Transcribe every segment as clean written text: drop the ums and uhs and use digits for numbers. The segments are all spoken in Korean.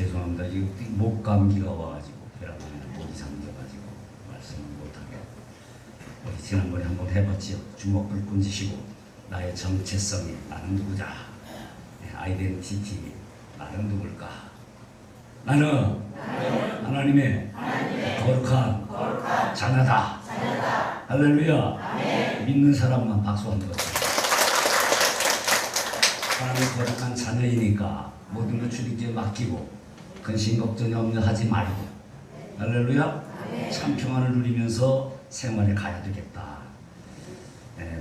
죄송합니다. 이 목 감기가 와가지고 벼락하면 목이 잠겨가지고 말씀을 못하게. 우리 지난번에 한번 해봤지요. 주먹을 꾼지시고 나의 정체성이 나는 누구자, 아이덴티티 나는 누굴까? 나는 하나님의 거룩한 자녀다. 할렐루야. 믿는 사람만 박수 한번. 하나님의 거룩한 자녀이니까 모든 걸 주님께 맡기고 근심 걱정이 없는 하지 말고, 할렐루야. 참 평안을 누리면서 생활에 가야 되겠다.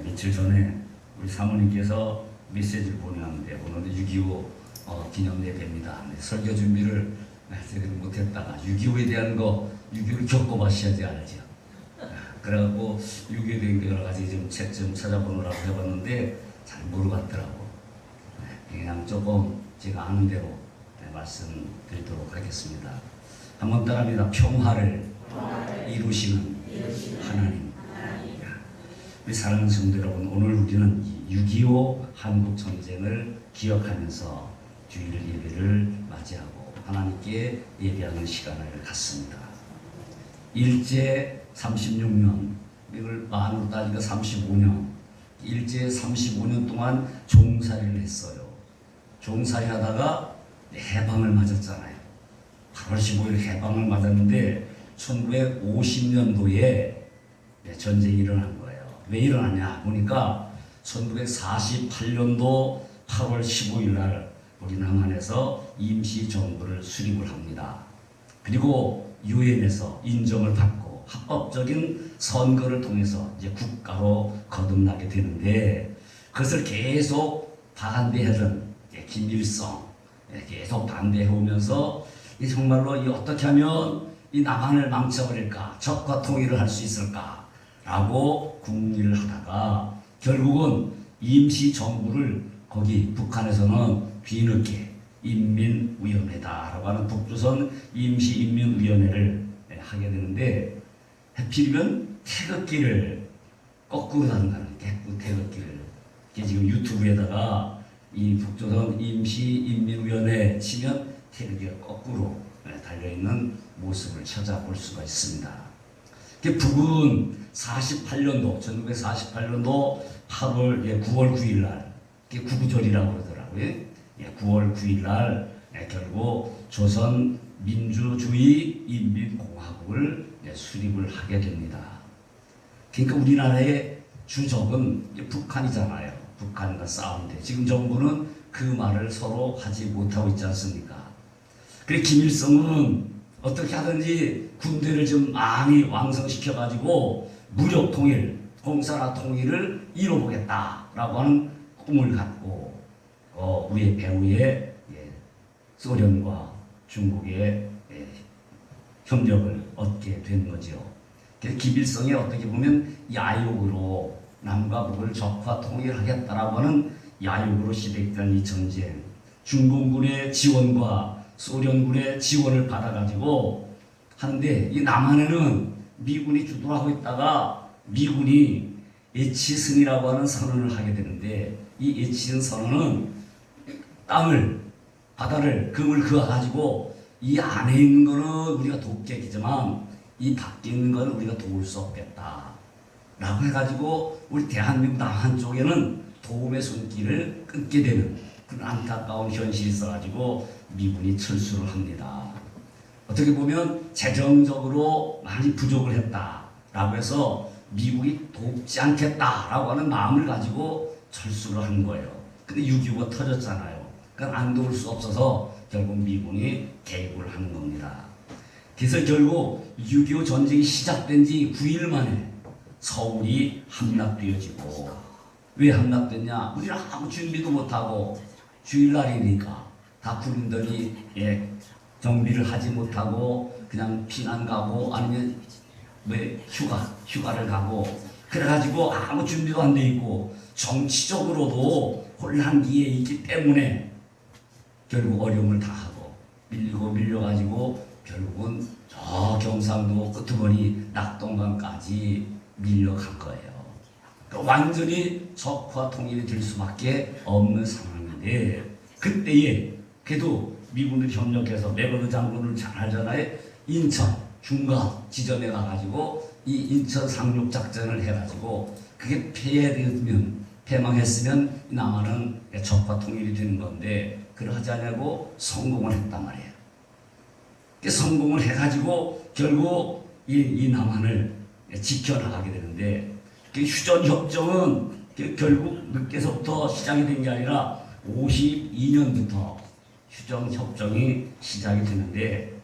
며칠 전에 우리 사모님께서 메시지를 보내는데 오늘 6.25 기념 예배입니다. 설교 준비를 제대로 못했다가 6.25에 대한 거 6.25를 겪어보셔야지 알죠. 그래갖고 6.25에 대한 여러 가지 책 좀 찾아보느라고 해봤는데 잘 모르겠더라고. 그냥 조금 제가 아는 대로 말씀드리도록 하겠습니다. 한번 따라합니다. 평화를 이루시는 하나님. 우리 사랑하는 성도 여러분, 오늘 우리는 6.25 한국 전쟁을 기억하면서 주일 예배를 맞이하고 하나님께 예배하는 시간을 갖습니다. 일제 36년, 이걸 만으로 따지니까 35년, 일제 35년 동안 종살이를 했어요. 종살이 하다가 해방을 맞았잖아요. 8월 15일 해방을 맞았는데 1950년도에 전쟁이 일어난 거예요. 왜 일어나냐 보니까 1948년도 8월 15일 날 우리 남한에서 임시정부를 수립을 합니다. 그리고 유엔에서 인정을 받고 합법적인 선거를 통해서 이제 국가로 거듭나게 되는데, 그것을 계속 반대하던 김일성 계속 반대해오면서 정말로 어떻게 하면 이 남한을 망쳐버릴까, 적과 통일을 할 수 있을까 라고 궁리를 하다가 결국은 임시정부를 거기 북한에서는 뒤늦게 인민위원회다라고 하는 북조선 임시인민위원회를 하게 되는데, 하필이면 태극기를 거꾸로 단다는 태극기를 지금 유튜브에다가 이 북조선 임시인민위원회 치면 태극기가 거꾸로 달려있는 모습을 찾아볼 수가 있습니다. 북은 48년도 1948년도 9월 9일 날 구구절이라고 그러더라고요. 9월 9일 날 결국 조선 민주주의 인민공화국을 수립을 하게 됩니다. 그러니까 우리나라의 주적은 북한이잖아요. 북한과 싸우는데 지금 정부는 그 말을 서로 하지 못하고 있지 않습니까? 그래 김일성은 어떻게 하든지 군대를 좀 많이 왕성시켜가지고 무력 통일, 공산화 통일을 이뤄보겠다라고 하는 꿈을 갖고 우리의 배후에 소련과 중국의 협력을 얻게 된 거죠. 그래서 김일성이 어떻게 보면 야욕으로 남과 북을 적화 통일하겠다라고 하는 야욕으로 시작된 이 전쟁, 중공군의 지원과 소련군의 지원을 받아가지고 하는데, 이 남한에는 미군이 주도하고 있다가 미군이 에치슨이라고 하는 선언을 하게 되는데, 이 에치슨 선언은 땅을, 바다를, 금을 그어가지고 이 안에 있는 거는 우리가 돕겠지만 이 밖에 있는 거는 우리가 도울 수 없겠다 라고 해가지고 우리 대한민국 남한 쪽에는 도움의 손길을 끊게 되는 그런 안타까운 현실이 있어가지고 미군이 철수를 합니다. 어떻게 보면 재정적으로 많이 부족을 했다라고 해서 미국이 돕지 않겠다라고 하는 마음을 가지고 철수를 한 거예요. 근데 6.25가 터졌잖아요. 그러니까 안 도울 수 없어서 결국 미군이 개입을 하는 겁니다. 그래서 결국 6.25 전쟁이 시작된 지 9일 만에 서울이 함락되어지고, 왜 함락됐냐? 우리는 아무 준비도 못하고 주일날이니까 다 군인들이 정비를 하지 못하고 그냥 피난 가고 아니면 휴가를 가고 그래가지고 아무 준비도 안 돼 있고 정치적으로도 혼란기에 있기 때문에 결국 어려움을 다 하고 밀려가지고 결국은 저 경상도 끄트머리 낙동강까지 밀려간 거예요. 그러니까 완전히 적화 통일이 될 수밖에 없는 상황인데, 그때에 그래도 미군들이 협력해서 맥어드 장군을 잘 알잖아요. 인천 중간 지점에 가가지고 이 인천 상륙 작전을 해가지고 그게 패망했으면 남한은 적과 통일이 되는 건데 그러하지 않냐고 성공을 했단 말이에요. 성공을 해가지고 결국 이 남한을 지켜나가게 되는데 휴전협정은 결국 늦게서부터 시작이 된 게 아니라 52년부터 휴전협정이 시작이 되는데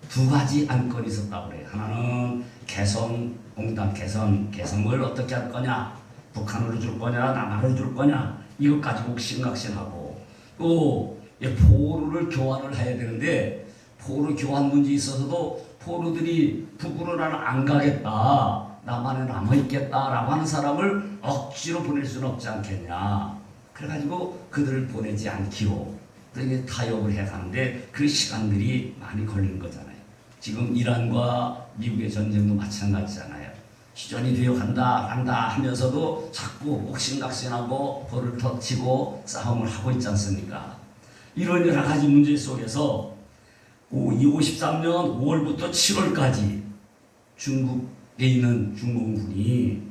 두 가지 안건이 있었다고 그래요. 하나는 개성공단 개성을 어떻게 할 거냐, 북한으로 줄 거냐, 남한으로 줄 거냐, 이것까지 옥신각신하고 또 포로를 교환을 해야 되는데 포로 교환 문제 있어서도 포로들이 북으로 나는 안 가겠다, 남한에 남아있겠다라고 하는 사람을 억지로 보낼 수는 없지 않겠냐. 그래가지고 그들을 보내지 않기로 그렇게 타협을 해가는데 그 시간들이 많이 걸리는 거잖아요. 지금 이란과 미국의 전쟁도 마찬가지잖아요. 휴전이 되어 간다 하면서도 자꾸 옥신각신하고 볼을 터치고 싸움을 하고 있지 않습니까? 이런 여러 가지 문제 속에서 53년 5월부터 7월까지 중국에 있는 중공군이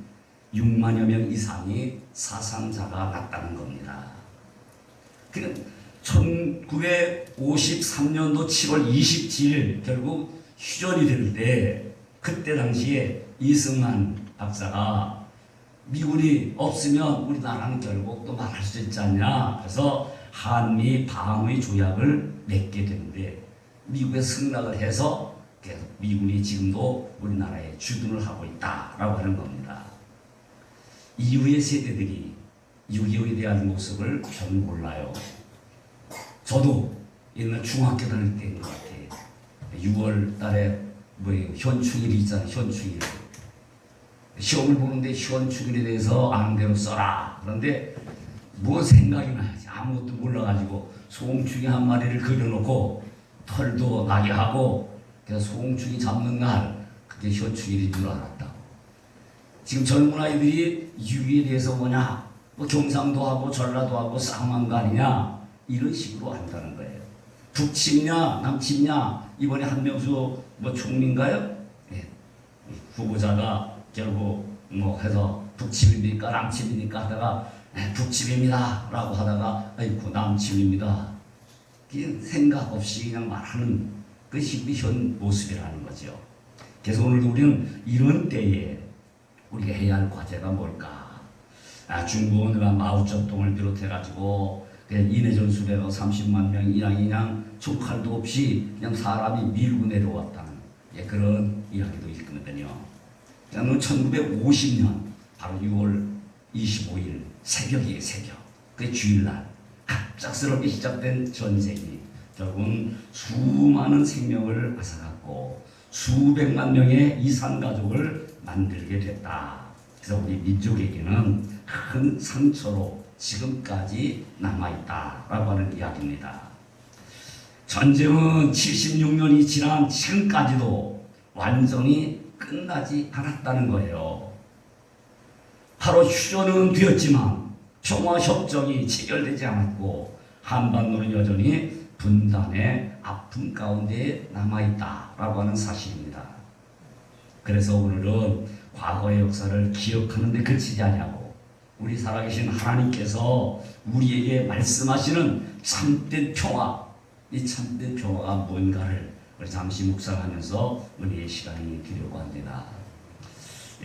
6만여 명 이상이 사상자가 났다는 겁니다. 1953년도 7월 27일 결국 휴전이 될 때 그때 당시에 이승만 박사가 미군이 없으면 우리나라는 결국 또 망할 수 있지 않냐. 그래서 한미 방위 조약을 맺게 되는데 미국에 승낙을 해서 계속 미군이 지금도 우리나라에 주둔을 하고 있다라고 하는 겁니다. 이후의 세대들이 6.25에 대한 모습을 전 몰라요. 저도 옛날 중학교 다닐 때인 것 같아요. 6월 달에 현충일이 있잖아요. 현충일. 시험을 보는데 현충일에 대해서 아는 대로 써라. 그런데 뭐 생각이 나야지. 아무것도 몰라가지고 송충이 한 마리를 그려놓고 털도 나게 하고 그래서 송충이 잡는 날 그게 현충일인 줄 알았다고. 지금 젊은 아이들이 6.25에 대해서 뭐냐, 뭐 경상도 하고 전라도 하고 싸움한 거 아니냐, 이런 식으로 한다는 거예요. 북침이냐 남침이냐, 이번에 한명수 뭐 총리인가요? 예. 후보자가 결국 뭐 해서 북침입니까 남침입니까 하다가 북침입니다 라고 하다가 아이고 남침입니다. 그냥 생각 없이 그냥 말하는 것이 현 모습이라는 거죠. 그래서 오늘 우리는 이런 때에 우리가 해야 할 과제가 뭘까? 중국은 마오쩌둥을 비롯해가지고 인해 전술에 30만 명 이양 족할도 없이 그냥 사람이 밀고 내려왔다는 그런 이야기도 있거든요. 1950년 바로 6월 25일 새벽이에요. 새벽. 그게 주일날 갑작스럽게 시작된 전쟁이 결국은 수많은 생명을 앗아갔고 수백만 명의 이산가족을 만들게 됐다. 그래서 우리 민족에게는 큰 상처로 지금까지 남아있다라고 하는 이야기입니다. 전쟁은 76년이 지난 지금까지도 완전히 끝나지 않았다는 거예요. 바로 휴전은 되었지만 평화협정이 체결되지 않았고 한반도는 여전히 분단의 아픔 가운데 남아있다라고 하는 사실입니다. 그래서 오늘은 과거의 역사를 기억하는 데 그치지 않냐고 우리 살아계신 하나님께서 우리에게 말씀하시는 참된 평화, 이 참된 평화가 뭔가를 우리 잠시 묵상하면서 은혜의 시간이 되려고 합니다.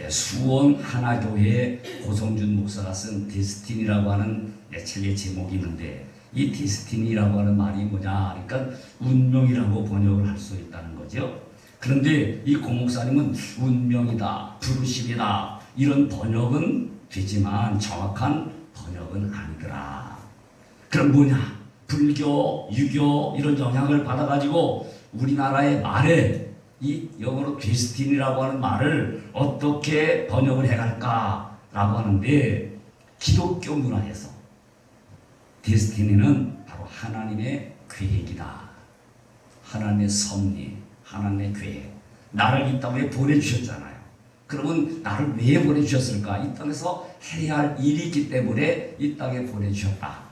수원 하나교회 고성준 목사가 쓴 데스티니라고 하는 책의 제목이 있는데 이 데스티니라고 하는 말이 뭐냐, 그러니까 운명이라고 번역을 할 수 있다는 거죠. 그런데 이 고 목사님은 운명이다, 부르심이다 이런 번역은 되지만 정확한 번역은 아니더라. 그럼 뭐냐? 불교, 유교 이런 영향을 받아가지고 우리나라의 말에 이 영어로 데스티니라고 하는 말을 어떻게 번역을 해갈까라고 하는데 기독교 문화에서 데스티니는 바로 하나님의 계획이다. 하나님의 섭리, 하나님의 계획. 나를 이 땅에 보내주셨잖아요. 그러면 나를 왜 보내주셨을까? 이 땅에서 해야 할 일이 있기 때문에 이 땅에 보내주셨다.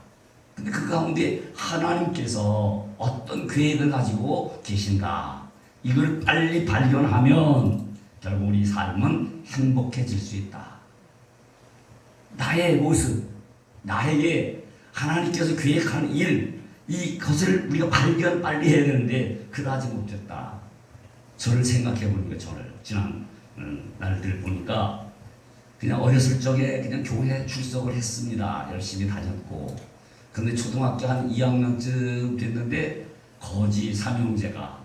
근데 그 가운데 하나님께서 어떤 계획을 가지고 계신가. 이걸 빨리 발견하면 결국 우리 삶은 행복해질 수 있다. 나의 모습, 나에게 하나님께서 계획한 일, 이것을 우리가 발견 빨리 해야 되는데 그러지 못했다. 저를 생각해 보니까 저를 지난 날들 보니까 그냥 어렸을 적에 그냥 교회 출석을 했습니다. 열심히 다녔고. 근데 초등학교 한 2학년쯤 됐는데 거지 삼형제가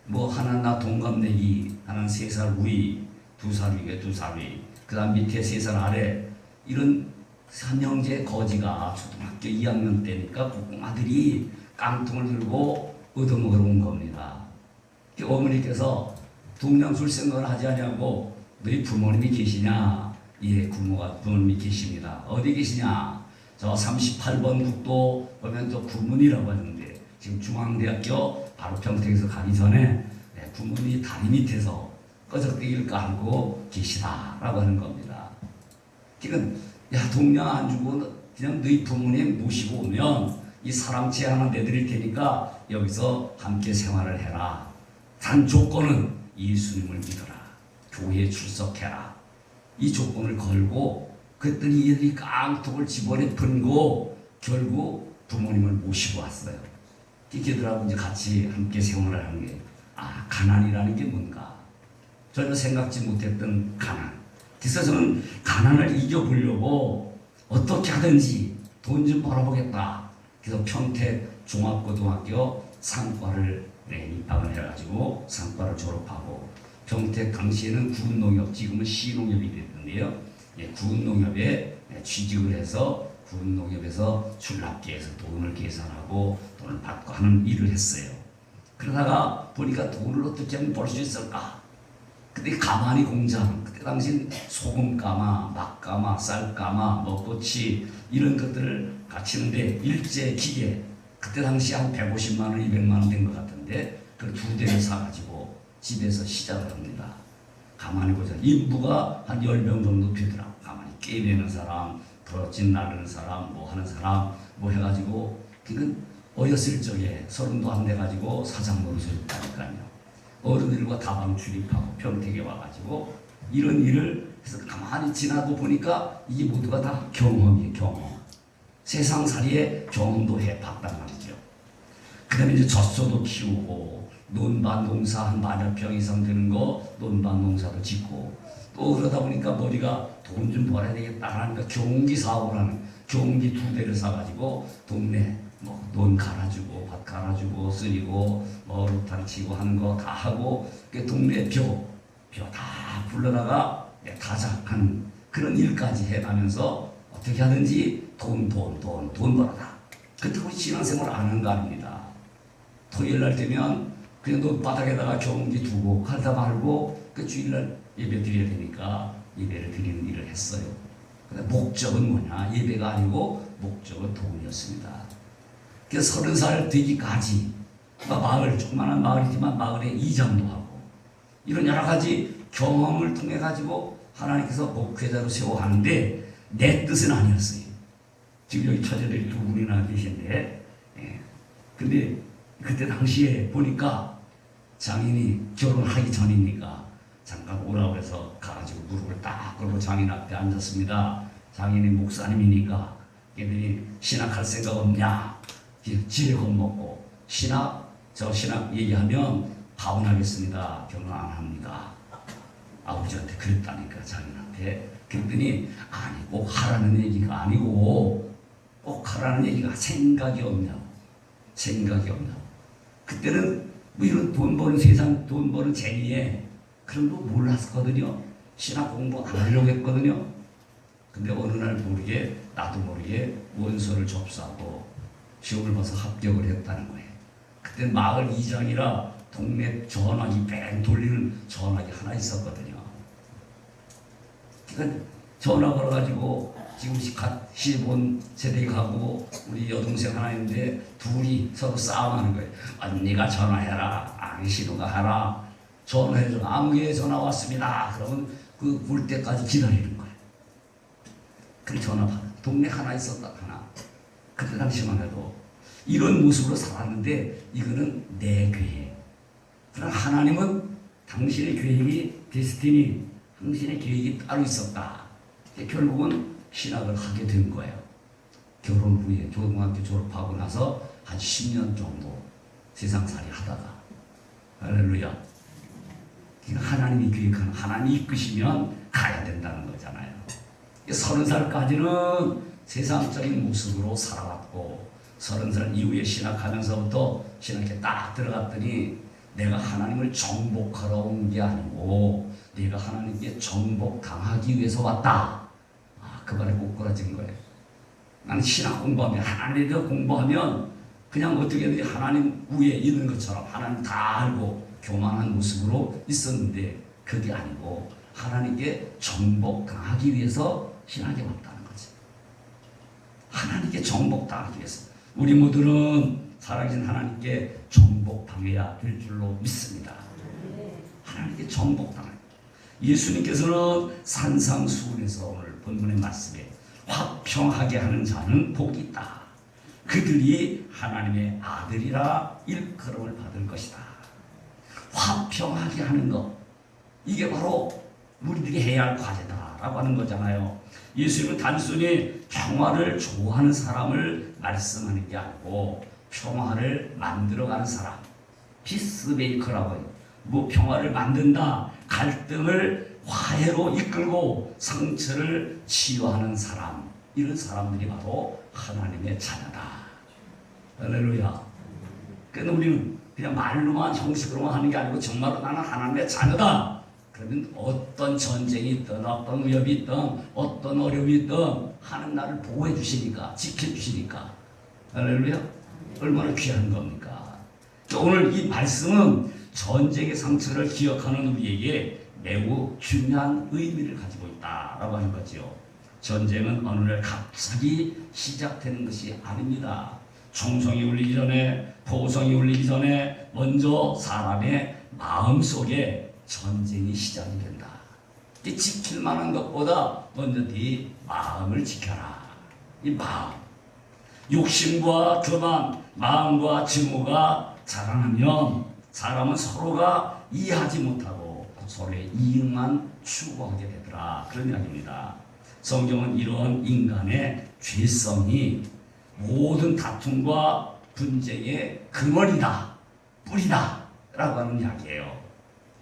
뭐 하나는 나 동갑내기, 하나는 3살 위, 2살 위에 2살 위, 그 다음 밑에 3살 아래, 이런 삼형제 거지가 초등학교 2학년 때니까 꼬꼬마들이 깡통을 들고 얻어먹으러 온 겁니다. 어머니께서 동양 줄 생각을 하지 않냐고, 너희 부모님이 계시냐? 예, 부모님이 계십니다. 어디 계시냐? 저 38번 국도 보면 저 구문이라고 하는데, 지금 중앙대학교 바로 평택에서 가기 전에 구문이 다리 밑에서 꺼적대기를 깔고 계시다라고 하는 겁니다. 지금 야, 동양 안 주고 그냥 너희 부모님 모시고 오면 이 사람체 하나 내드릴 테니까 여기서 함께 생활을 해라. 단 조건은 예수님을 믿어라. 교회에 출석해라. 이 조건을 걸고 그랬더니 얘들이 깡통을 집어내 분고 결국 부모님을 모시고 왔어요. 걔들하고 이제 같이 함께 생활을 하는 게, 가난이라는 게 뭔가 전혀 생각지 못했던 가난. 그래서 저는 가난을 이겨보려고 어떻게 하든지 돈 좀 벌어보겠다. 그래서 평택 종합고등학교 상과를 입학을 해가지고 상과를 졸업하고, 평택 당시에는 구운농협, 지금은 시농협이 됐는데요. 구운농협에 취직을 해서 구운농협에서 출납기에서 돈을 계산하고 돈을 받고 하는 일을 했어요. 그러다가 보니까 돈을 어떻게 하면 벌 수 있을까? 근데 가마니 공장, 그때 당시 소금 가마, 막가마, 쌀 가마, 먹꼬치 이런 것들을 갖추는데 일제 기계, 그때 당시 한 150만 원, 200만 원 된 것 같은데 그 2대를 사가지고 집에서 시작을 합니다. 가마니 공장 인부가 한 10명 정도 되더라고. 가마니 깨내는 사람, 부러진 나르는 사람, 뭐 하는 사람 뭐 해가지고, 그건 어렸을 적에 30도 안 돼가지고 사장 노릇을 했다니까요. 어른들과 다방 출입하고 평택에 와가지고 이런 일을 해서 가만히 지나고 보니까 이게 모두가 다 경험이에요. 경험. 세상살이에 경험도 해봤단 말이죠. 그 다음에 이제 젖소도 키우고 논밭 농사 한 10,000 평 이상 되는 거 논밭 농사도 짓고, 또 그러다 보니까 머리가 돈 좀 벌어야 되겠다 하니까 경운기 사업을 하는, 경운기 2대를 사가지고 동네 뭐 논 갈아주고 밭 갈아주고 쓰리고 뭐 루탄 치고 하는 거 다 하고, 그 동네 벼 다 불러다가 다작하는 그런 일까지 해가면서 어떻게 하든지 돈 벌어라. 그때 우리 신앙생활 안 하는 거 아닙니다. 토요일날 되면 그냥 논바닥에다가 경운기 두고 가다 말고 그 주일날 예배 드려야 되니까 예배를 드리는 일을 했어요. 근데 목적은 뭐냐? 예배가 아니고 목적은 돈이었습니다. 그래서 30살 되기까지 마을, 조그마한 마을이지만 마을에 이장도 하고 이런 여러 가지 경험을 통해 가지고 하나님께서 목회자로 세워하는데 내 뜻은 아니었어요. 지금 여기 처제들이 2분이나 계신데, 근데 그때 당시에 보니까 장인이 결혼하기 전이니까 잠깐 오라고 해서 가가지고 무릎을 딱 꿇고 장인 앞에 앉았습니다. 장인이 목사님이니까 얘들이 신학할 생각 없냐? 지혜 겁먹고 신학 얘기하면 파혼하겠습니다. 결혼 안 합니다. 아버지한테 그랬다니까, 장인한테. 그랬더니 아니 꼭 하라는 얘기가 아니고, 꼭 하라는 얘기가 생각이 없냐고. 그때는 뭐 이런 돈 버는 세상, 돈 버는 재미에 그런 거 몰랐거든요. 신학 공부 안 하려고 했거든요. 근데 어느 날 모르게, 나도 모르게 원서를 접수하고 시험을 봐서 합격을 했다는 거예요. 그때 마을 이장이라 동네 전화기 뺑 돌리는 전화기 하나 있었거든요. 그러니까 전화 걸어가지고 지금 시본 세대 가고 우리 여동생 하나 있는데 둘이 서로 싸움하는 거예요. 언니가 전화해라, 아저씨가 하라. 전화해줘. 아무개 전화 왔습니다. 그러면 그 올 때까지 기다리는 거예요. 그 전화 받아. 동네 하나 있었다, 하나. 그때 당시만 해도 이런 모습으로 살았는데 이거는 내 계획. 그러나 하나님은 당신의 계획이 데스티니, 당신의 계획이 따로 있었다. 결국은 신학을 하게 된 거예요. 결혼 후에 고등학교 졸업하고 나서 한 10년 정도 세상살이 하다가 할렐루야. 하나님이 계획하는, 하나님이 이끄시면 가야 된다는 거잖아요. 30살까지는 세상적인 모습으로 살아왔고 30살 이후에 신학하면서부터 신학에 딱 들어갔더니 내가 하나님을 정복하러 온 게 아니고 내가 하나님께 정복당하기 위해서 왔다. 그 말에 꼬꾸라진 거예요. 나는 신학 공부하면, 하나님에 대해 공부하면 그냥 어떻게든지 하나님 위에 있는 것처럼 하나님 다 알고 교만한 모습으로 있었는데 그게 아니고 하나님께 정복당하기 위해서 신학에 왔다는 거지. 하나님께 정복당하기 위해서. 우리 모두는 살아계신 하나님께 정복당해야 될 줄로 믿습니다. 하나님께 정복당해야. 예수님께서는 산상수훈에서 오늘 본문의 말씀에 화평하게 하는 자는 복이 있다. 그들이 하나님의 아들이라 일컬음을 받을 것이다. 화평하게 하는 것, 이게 바로 우리들이 해야 할 과제다라고 하는 거잖아요. 예수님은 단순히 평화를 좋아하는 사람을 말씀하는 게 아니고 평화를 만들어가는 사람, 피스메이커라고 해요. 뭐 평화를 만든다, 갈등을 화해로 이끌고 상처를 치유하는 사람, 이런 사람들이 바로 하나님의 자녀다. 할렐루야. 그러니까 우리는 그냥 말로만 형식으로만 하는 게 아니고 정말로 나는 하나님의 자녀다. 그러면 어떤 전쟁이 있든 어떤 위협이 있든 어떤 어려움이 있든 하나님 나를 보호해 주시니까, 지켜주시니까. 할렐루야. 얼마나 귀한 겁니까? 오늘 이 말씀은 전쟁의 상처를 기억하는 우리에게 매우 중요한 의미를 가지고 있다라고 하는 거죠. 전쟁은 어느 날 갑자기 시작되는 것이 아닙니다. 총성이 울리기 전에, 포성이 울리기 전에 먼저 사람의 마음속에 전쟁이 시작이 된다. 지킬 만한 것보다 먼저 네 마음을 지켜라. 이 마음. 욕심과 교만, 마음과 증오가 자라나면 사람은 서로가 이해하지 못하고 서로의 이익만 추구하게 되더라. 그런 이야기입니다. 성경은 이런 인간의 죄성이 모든 다툼과 분쟁의 근원이다, 뿌리다 라고 하는 이야기예요.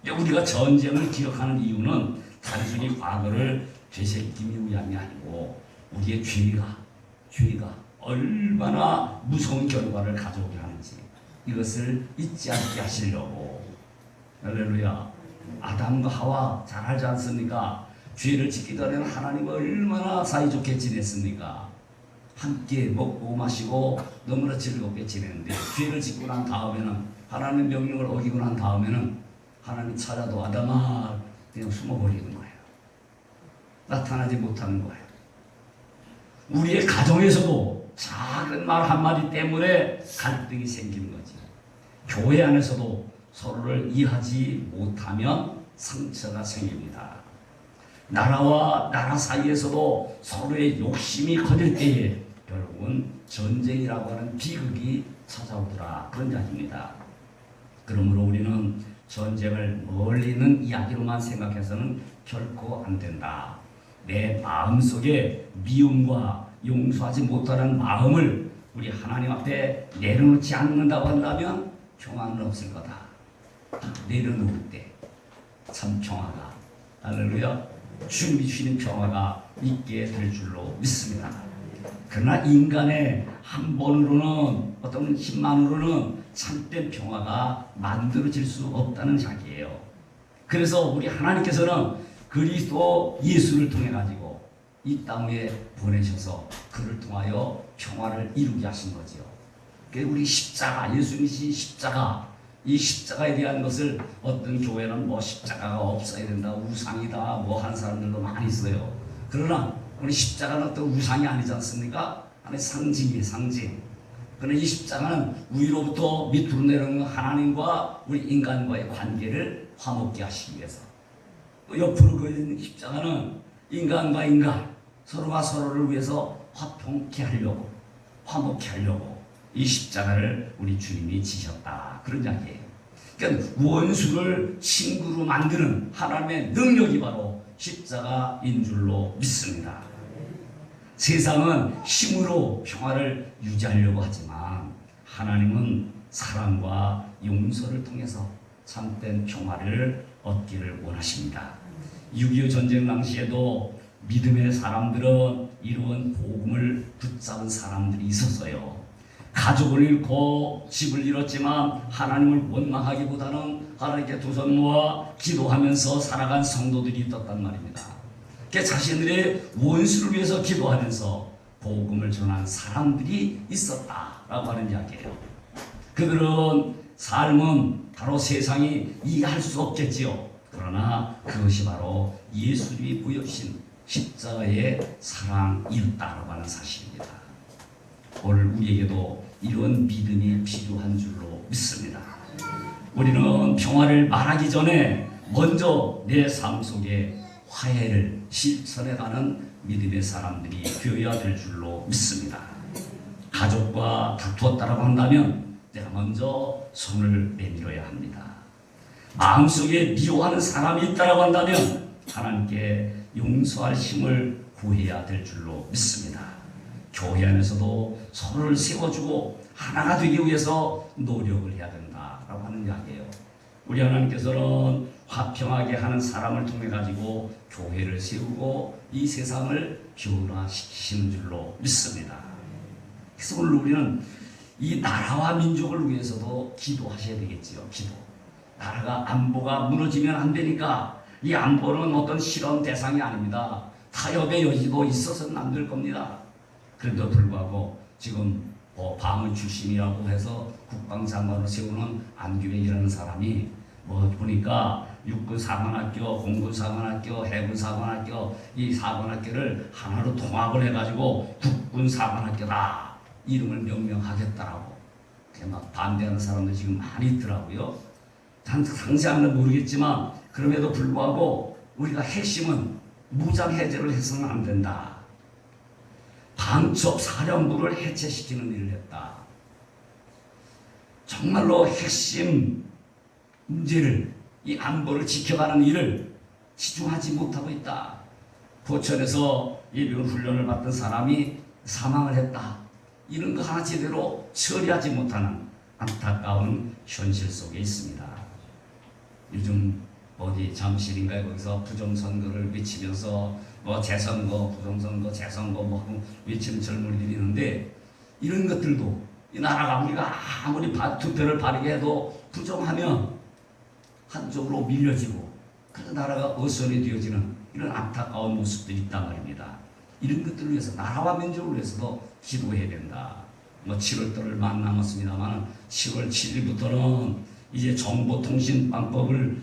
우리가 전쟁을 기억하는 이유는 단순히 과거를 되새기기 위함이 아니고 우리의 죄가 얼마나 무서운 결과를 가져오게 하는지 이것을 잊지 않게 하시려고. 할렐루야. 아담과 하와 잘 알지 않습니까? 죄를 짓기 전에는 하나님과 얼마나 사이좋게 지냈습니까? 함께 먹고 마시고 너무나 즐겁게 지냈는데 죄를 짓고 난 다음에는, 하나님 명령을 어기고 난 다음에는 하나님 찾아도 아담아 그냥 숨어버리는 거예요. 나타나지 못하는 거예요. 우리의 가정에서도 작은 말 한마디 때문에 갈등이 생기는 거지. 교회 안에서도 서로를 이해하지 못하면 상처가 생깁니다. 나라와 나라 사이에서도 서로의 욕심이 커질 때에 결국은 전쟁이라고 하는 비극이 찾아오더라. 그런 이야기입니다. 그러므로 우리는 전쟁을 멀리 있는 이야기로만 생각해서는 결코 안 된다. 내 마음속에 미움과 용서하지 못하는 마음을 우리 하나님 앞에 내려놓지 않는다고 한다면 평화는 없을 거다. 내려놓을 때 참 평화가, 할렐루야, 주님이 주시는 평화가 있게 될 줄로 믿습니다. 그러나 인간의 한 번으로는, 어떤 힘만으로는 참된 평화가 만들어질 수 없다는 이야기예요. 그래서 우리 하나님께서는 그리스도 예수를 통해 가지고 이 땅에 보내셔서 그를 통하여 평화를 이루게 하신 거죠. 우리 십자가, 예수님이 십자가, 이 십자가에 대한 것을 어떤 교회는 뭐 십자가가 없어야 된다, 우상이다, 뭐 한 사람들도 많이 있어요. 그러나 우리 십자가는 어떤 우상이 아니지 않습니까? 하나의 상징이에요, 상징. 그러나 이 십자가는 위로부터 밑으로 내려오는 하나님과 우리 인간과의 관계를 화목케 하시기 위해서. 옆으로 그려진 십자가는 인간과 인간, 서로가 서로를 위해서 화평케 하려고, 화목케 하려고, 이 십자가를 우리 주님이 지셨다. 그런 이야기예요. 그러니까 원수를 친구로 만드는 하나님의 능력이 바로 십자가인 줄로 믿습니다. 세상은 힘으로 평화를 유지하려고 하지만 하나님은 사랑과 용서를 통해서 참된 평화를 얻기를 원하십니다. 6.25 전쟁 당시에도 믿음의 사람들은 이루은 복음을 붙잡은 사람들이 있었어요. 가족을 잃고 집을 잃었지만 하나님을 원망하기보다는 하나님께 두 손 모아 기도하면서 살아간 성도들이 있었단 말입니다. 자신들의 원수를 위해서 기도하면서 복음을 전한 사람들이 있었다라고 하는 이야기예요. 그들은 삶은 바로 세상이 이해할 수 없겠지요. 그러나 그것이 바로 예수님이 보여주신 십자가의 사랑이었다라고 하는 사실입니다. 오늘 우리에게도 이런 믿음이 필요한 줄로 믿습니다. 우리는 평화를 말하기 전에 먼저 내 삶 속에 화해를 실천해가는 믿음의 사람들이 되어야 될 줄로 믿습니다. 가족과 다투었다라고 한다면 내가 먼저 손을 내밀어야 합니다. 마음속에 미워하는 사람이 있다라고 한다면 하나님께 용서할 힘을 구해야 될 줄로 믿습니다. 교회 안에서도 서로를 세워주고 하나가 되기 위해서 노력을 해야 된다라고 하는 이야기예요. 우리 하나님께서는 화평하게 하는 사람을 통해 가지고 교회를 세우고 이 세상을 변화시키시는 줄로 믿습니다. 그래서 오늘 우리는 이 나라와 민족을 위해서도 기도하셔야 되겠지요. 기도. 나라가 안보가 무너지면 안 되니까 이 안보는 어떤 실험 대상이 아닙니다. 타협의 여지도 있어서는 안 될 겁니다. 그런데도 불구하고 지금 방위 출신이라고 해서 국방장관을 세우는 안규백이라는 사람이 보니까 육군 사관학교, 공군 사관학교, 해군 사관학교 이 사관학교를 하나로 통합을 해가지고 국군 사관학교다 이름을 명명하겠다라고 막 반대하는 사람들 지금 많이 있더라고요. 상세한 건 모르겠지만 그럼에도 불구하고 우리가 핵심은 무장 해제를 해서는 안 된다. 방첩 사령부를 해체시키는 일을 했다. 정말로 핵심 문제를 이 안보를 지켜가는 일을 집중하지 못하고 있다. 포천에서 예비군 훈련을 받던 사람이 사망을 했다. 이런 거 하나 제대로 처리하지 못하는 안타까운 현실 속에 있습니다. 요즘 어디 잠실인가요? 거기서 부정선거를 외치면서 재선거, 부정선거, 재선거 외치는 젊은이들이 있는데 이런 것들도 이 나라가 우리가 아무리 투표를 바르게 해도 부정하면 한쪽으로 밀려지고 그래서 나라가 어선이 되어지는 이런 안타까운 모습들이 있단 말입니다. 이런 것들을 위해서 나라와 민족을 위해서도 기도해야 된다. 7월달을 얼마 안 남았습니다만 10월 7일부터는 이제 정보통신망법을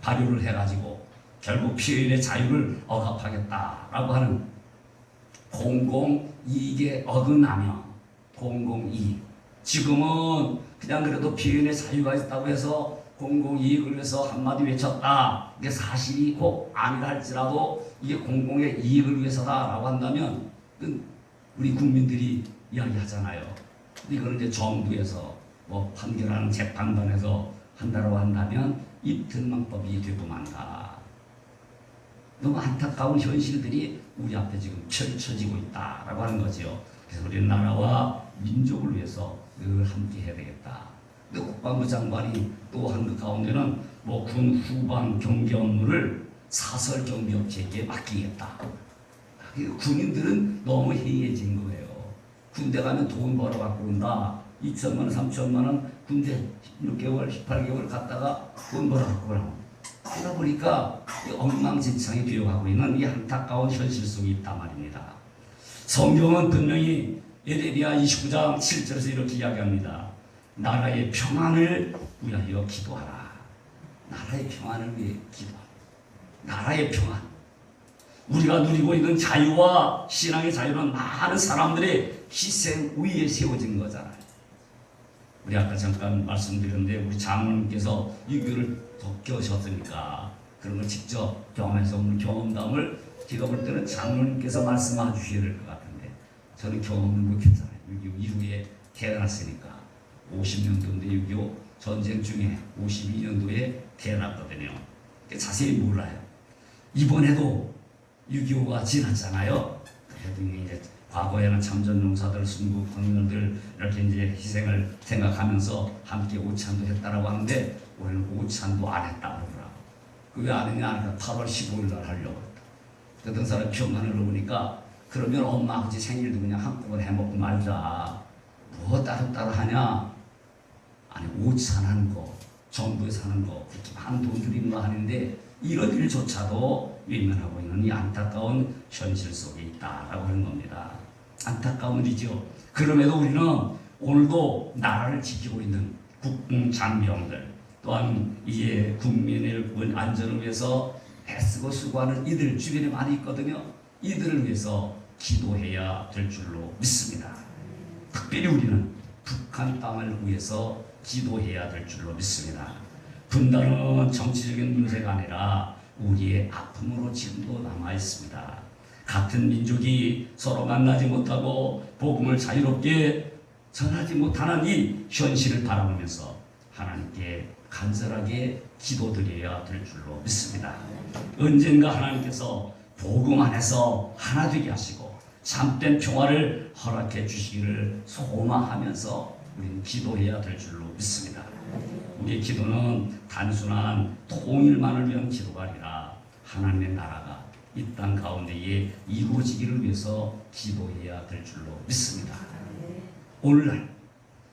발효를 해가지고 결국 피해인의 자유를 억압하겠다라고 하는 공공이익에 어긋나며 공공이익. 지금은 그냥 그래도 피해인의 자유가 있다고 해서 공공이익을 위해서 한마디 외쳤다. 이게 사실이 꼭 아니라 할지라도 이게 공공의 이익을 위해서다라고 한다면 우리 국민들이 이야기하잖아요. 이거는 이제 정부에서 판결하는 재판관에서 한다고 한다면 입틀망법이 되고 만다. 너무 안타까운 현실들이 우리 앞에 지금 펼쳐지고 있다라고 하는 거죠. 그래서 우리 나라와 민족을 위해서 늘 함께 해야 되겠다. 국방부 장관이 또 한 그 가운데는 군 후방 경비 업무를 사설 경비업체에게 맡기겠다. 군인들은 너무 해이해진 거예요. 군대 가면 돈 벌어 갖고 온다. 2천만 원, 3천만 원 군대 6개월, 18개월 갔다가 돈 벌어 갖고 오라고. 그러다 보니까 엉망진창이 되어가고 있는 이 안타까운 현실 속에 있단 말입니다. 성경은 분명히 에레미야 29장 7절에서 이렇게 이야기합니다. 나라의 평안을 위하여 기도하라. 나라의 평안을 위해 기도하라. 나라의 평안. 우리가 누리고 있는 자유와 신앙의 자유는 많은 사람들의 희생 위에 세워진 거잖아요. 우리 아까 잠깐 말씀드렸는데 우리 장로님께서 유교를 겪으셨으니까 그런 걸 직접 경험해서 오늘 경험담을 제가 볼 때는 장로님께서 말씀해 주셔야 될 것 같은데 저는 경험을 못 했잖아요. 6.25 이후에 태어났으니까 50년도인데 6.25 전쟁 중에 52년도에 태어났거든요. 자세히 몰라요. 이번에도 6.25가 지났잖아요. 그래도 이제 과거에는 참전용사들, 순국 군인들 이렇게 이제 희생을 생각하면서 함께 오찬도 했다라고 하는데 올해는 오찬도 안 했다 그러더라고. 왜 안 했냐 하니까 8월 15일 날 하려고 했다. 어떤 사람 기억나는 걸 보니까 그러면 엄마 아버지 생일도 그냥 한꺼번에 해먹고 말자. 뭐 따로따로 하냐? 아니 오찬하는 거, 정부에서 하는 거 그렇게 많은 돈들이 있는 거 하는데 이런 일조차도 외면하고 있는 이 안타까운 현실 속에 있다라고 하는 겁니다. 안타까운 일이죠. 그럼에도 우리는 오늘도 나라를 지키고 있는 국군 장병들 또한 이제 국민의 안전을 위해서 애쓰고 수고하는 이들 주변에 많이 있거든요. 이들을 위해서 기도해야 될 줄로 믿습니다. 특별히 우리는 북한 땅을 위해서 기도해야 될 줄로 믿습니다. 분단은 정치적인 문제가 아니라 우리의 아픔으로 지금도 남아 있습니다. 같은 민족이 서로 만나지 못하고 복음을 자유롭게 전하지 못하는 이 현실을 바라보면서 하나님께 간절하게 기도드려야 될 줄로 믿습니다. 언젠가 하나님께서 복음 안에서 하나 되게 하시고 참된 평화를 허락해 주시기를 소망하면서 우리는 기도해야 될 줄로 믿습니다. 우리의 기도는 단순한 통일만을 위한 기도가 아니라 하나님의 나라가 이 땅 가운데에 이루어지기를 위해서 기도해야 될 줄로 믿습니다. 오늘날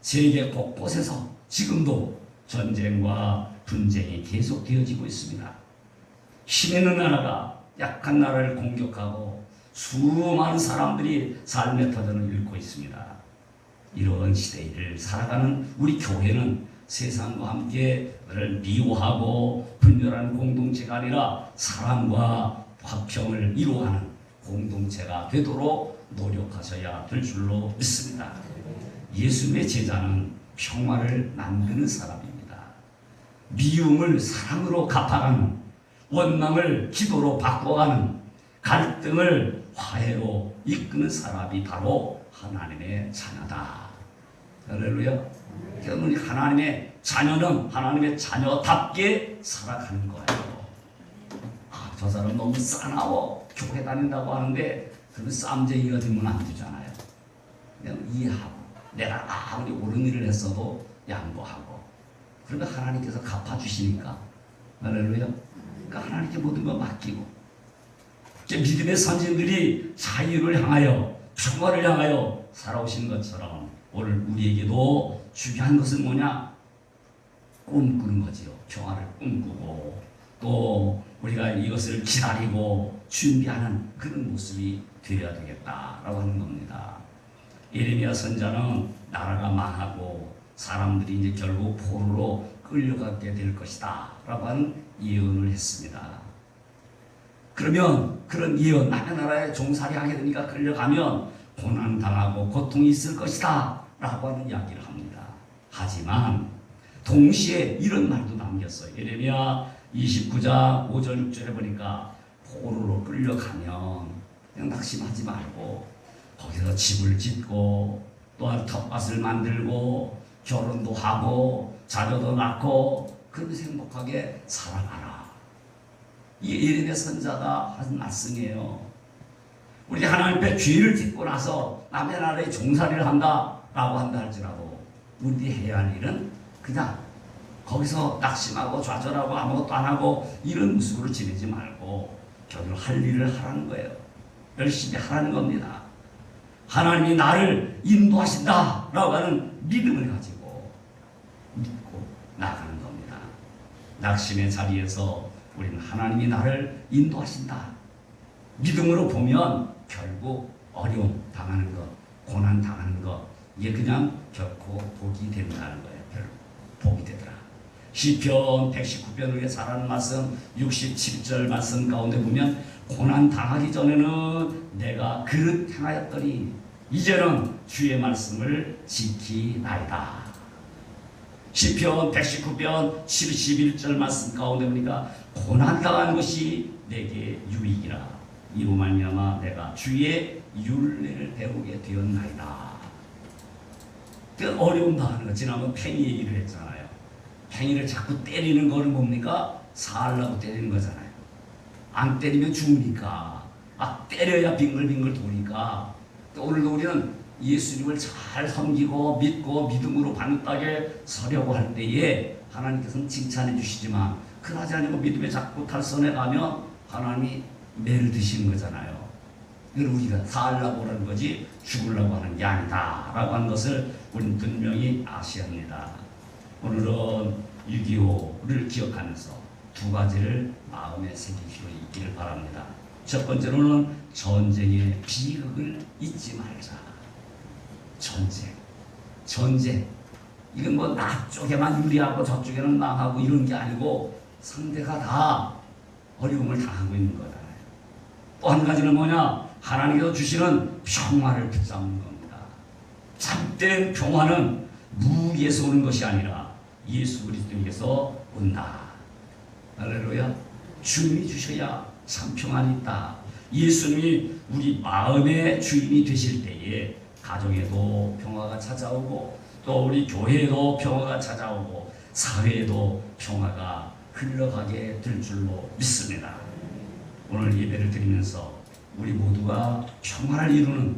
세계 곳곳에서 지금도 전쟁과 분쟁이 계속되어지고 있습니다. 힘 있는 나라가 약한 나라를 공격하고 수많은 사람들이 삶의 터전을 잃고 있습니다. 이런 시대를 살아가는 우리 교회는 세상과 함께 그를 미워하고 분열하는 공동체가 아니라 사랑과 화평을 이루어가는 공동체가 되도록 노력하셔야 될 줄로 믿습니다. 예수님의 제자는 평화를 만드는 사람입니다. 미움을 사랑으로 갚아가는, 원망을 기도로 바꿔가는, 갈등을 화해로 이끄는 사람이 바로 하나님의 자녀다. 할렐루야. 그러니 하나님의 자녀는 하나님의 자녀답게 살아가는 거예요. 저 사람 너무 싸나워 교회 다닌다고 하는데 그런 쌈쟁이가 되면 안 되잖아요. 그냥 이해하고 내가 아무리 옳은 일을 했어도 양보하고 그러면 하나님께서 갚아주시니까 할렐루야. 그러니까 하나님께 모든 걸 맡기고 믿음의 선진들이 자유를 향하여 평화를 향하여 살아오신 것처럼 오늘 우리에게도 중요한 것은 뭐냐? 꿈꾸는 거지요. 평화를 꿈꾸고 또 우리가 이것을 기다리고 준비하는 그런 모습이 되어야 되겠다라고 하는 겁니다. 예레미야 선자는 나라가 망하고 사람들이 이제 결국 포로로 끌려가게 될 것이다 라고 하는 예언을 했습니다. 그러면 그런 예언, 남의 나라에 종살이 하게 되니까 끌려가면 고난당하고 고통이 있을 것이다 라고 하는 이야기를 합니다. 하지만 동시에 이런 말도 남겼어요. 예레미야 29장 5절 6절에 보니까 포로로 끌려가면 그냥 낙심하지 말고 거기서 집을 짓고 또한 텃밭을 만들고 결혼도 하고 자녀도 낳고 그러면서 행복하게 살아가라. 이 예레미야 선자가 한 말씀이에요. 우리 하나님 앞에 죄를 짓고 나서 남의 나라에 종살이를 한다라고 한다 할지라도 우리 해야 할 일은 그냥 거기서 낙심하고 좌절하고 아무것도 안 하고 이런 모습으로 지내지 말고 결국 할 일을 하라는 거예요. 열심히 하라는 겁니다. 하나님이 나를 인도하신다 라고 하는 믿음을 가지고 믿고 나가는 겁니다. 낙심의 자리에서 우리는 하나님이 나를 인도하신다. 믿음으로 보면 결국 어려움 당하는 것, 고난 당하는 것 이게 그냥 결코 복이 된다는 거예요. 결국 복이 되더라. 시편 119편 위에 잘하는 말씀 67절 말씀 가운데 보면 고난 당하기 전에는 내가 그릇 행하였더니 이제는 주의 말씀을 지키나이다. 시편 119편 71절 말씀 가운데 보니까 고난 당한 것이 내게 유익이라 이로 말미암아 내가 주의 율례를 배우게 되었나이다. 그 어려움 당하는 거 지난번 팽이 얘기를 했잖아요. 팽이를 자꾸 때리는 거는 뭡니까? 살라고 때리는 거잖아요. 안 때리면 죽으니까. 때려야 빙글빙글 도니까. 또 오늘도 우리는 예수님을 잘 섬기고 믿고 믿음으로 반듯하게 서려고 할 때에 하나님께서는 칭찬해 주시지만 그러지 않고 믿음에 자꾸 탈선해 가면 하나님이 매를 드시는 거잖아요. 이걸 우리가 살라고 하는 거지 죽으려고 하는 게 아니다 라고 하는 것을 우리는 분명히 아셔야 합니다. 오늘은 6.25를 기억하면서 두 가지를 마음에 새기시고 있기를 바랍니다. 첫 번째로는 전쟁의 비극을 잊지 말자. 전쟁. 이건 뭐 나 쪽에만 유리하고 저쪽에는 망하고 이런 게 아니고 상대가 다 어려움을 당하고 있는 거잖아요. 또 한 가지는 뭐냐? 하나님께서 주시는 평화를 붙잡는 겁니다. 참된 평화는 무기에서 오는 것이 아니라 예수 그리스도에게서 온다. 할렐루야. 주님이 주셔야 참 평안이 있다. 예수님이 우리 마음의 주인이 되실 때에 가정에도 평화가 찾아오고 또 우리 교회에도 평화가 찾아오고 사회에도 평화가 흘러가게 될 줄로 믿습니다. 오늘 예배를 드리면서 우리 모두가 평화를 이루는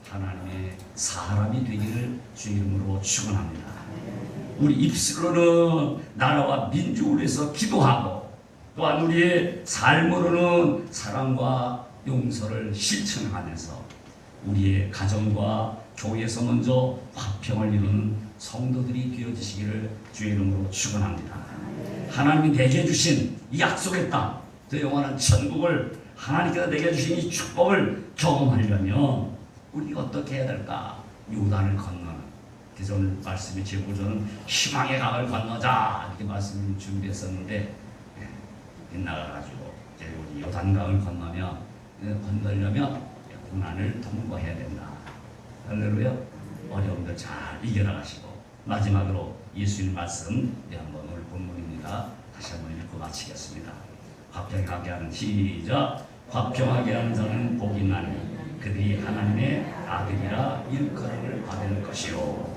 하나님의 사람이 되기를 주 이름으로 축원합니다. 우리 입술로는 나라와 민족을 위해서 기도하고 또한 우리의 삶으로는 사랑과 용서를 실천하면서 우리의 가정과 교회에서 먼저 화평을 이루는 성도들이 되어주시기를 주의 이름으로 축원합니다. 하나님이 내게 주신 이 약속의 땅, 그 영원한 천국을 하나님께서 내게 주신 이 축복을 경험하려면 우리가 어떻게 해야 될까? 요단을 건너는. 그래서 오늘 말씀의 제보조는 희망의 강을 건너자 이렇게 말씀을 준비했었는데 빗나가가지고 우리 요단강을 건너려면 고난을 통과해야 된다. 할렐루야. 어려움들 잘 이겨나가시고 마지막으로 예수님 말씀 한번 오늘 본문입니다. 다시 한번 읽고 마치겠습니다. 화평하게 하는 시작. 화평하게 하는 자는 복이 나니 그들이 하나님의 아들이라 일컬음을 받을 것이요.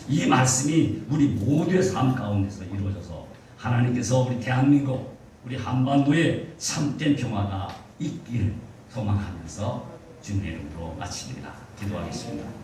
이 말씀이 우리 모두의 삶 가운데서 이루어져서 하나님께서 우리 대한민국 우리 한반도에 참된 평화가 있기를 소망하면서 주님의 이름으로 마칩니다. 기도하겠습니다.